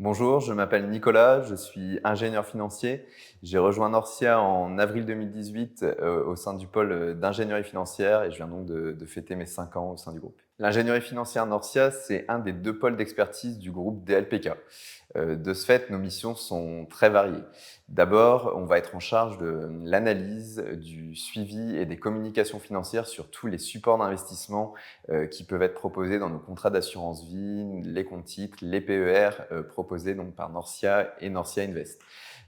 Bonjour, je m'appelle Nicolas, je suis ingénieur financier. J'ai rejoint Norcia en avril 2018 au sein du pôle d'ingénierie financière et je viens donc de fêter mes 5 ans au sein du groupe. L'ingénierie financière Norcia, c'est un des deux pôles d'expertise du groupe DLPK. De ce fait, nos missions sont très variées. D'abord, on va être en charge de l'analyse, du suivi et des communications financières sur tous les supports d'investissement qui peuvent être proposés dans nos contrats d'assurance vie, les comptes titres, les PER proposés donc par Norcia et Norcia Invest.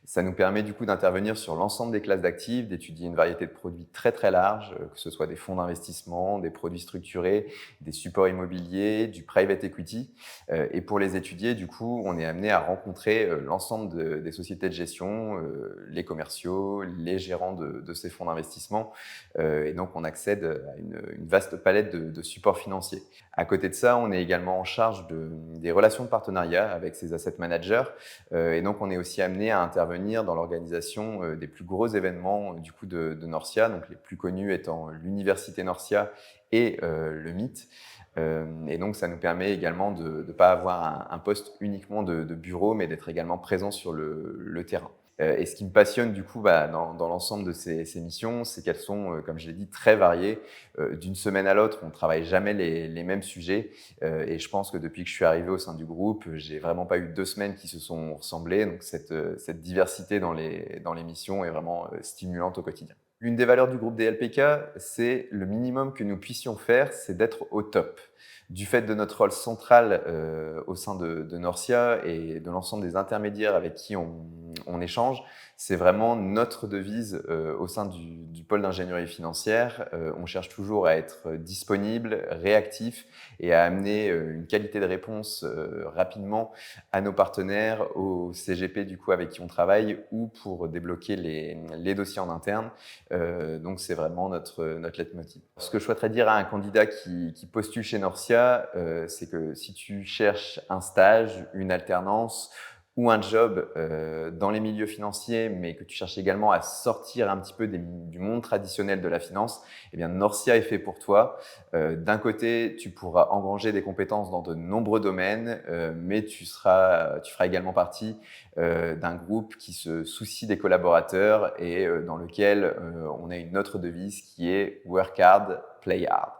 Ça nous permet du coup d'intervenir sur l'ensemble des classes d'actifs, d'étudier une variété de produits très très larges, que ce soit des fonds d'investissement, des produits structurés, des supports immobiliers, du private equity. Et pour les étudier, du coup, on est amené à rencontrer l'ensemble des sociétés de gestion, les commerciaux, les gérants de ces fonds d'investissement. Et donc, on accède à une vaste palette de supports financiers. À côté de ça, on est également en charge des relations de partenariat avec ces asset managers. Et donc, on est aussi amené à intervenir dans l'organisation des plus gros événements du coup de Norcia, donc les plus connus étant l'Université Norcia et le MIT. Et donc, ça nous permet également de ne pas avoir un poste uniquement de bureau, mais d'être également présent sur le terrain. Et ce qui me passionne du coup dans l'ensemble de ces missions, c'est qu'elles sont, comme je l'ai dit, très variées. D'une semaine à l'autre, on ne travaille jamais les mêmes sujets. Et je pense que depuis que je suis arrivé au sein du groupe, j'ai vraiment pas eu 2 semaines qui se sont ressemblées. Donc cette diversité dans les missions est vraiment stimulante au quotidien. L'une des valeurs du groupe DLPK, c'est le minimum que nous puissions faire, c'est d'être au top. Du fait de notre rôle central au sein de Norcia et de l'ensemble des intermédiaires avec qui on échange, c'est vraiment notre devise au sein du pôle d'ingénierie financière. On cherche toujours à être disponible, réactif et à amener une qualité de réponse rapidement à nos partenaires, aux CGP du coup avec qui on travaille ou pour débloquer les dossiers en interne. Donc c'est vraiment notre leitmotiv. Ce que je souhaiterais dire à un candidat qui postule chez Norcia, c'est que si tu cherches un stage, une alternance ou un job dans les milieux financiers, mais que tu cherches également à sortir un petit peu du monde traditionnel de la finance, eh bien Norcia est fait pour toi. D'un côté, tu pourras engranger des compétences dans de nombreux domaines, mais tu feras également partie d'un groupe qui se soucie des collaborateurs et dans lequel on a une autre devise qui est Work hard, play hard.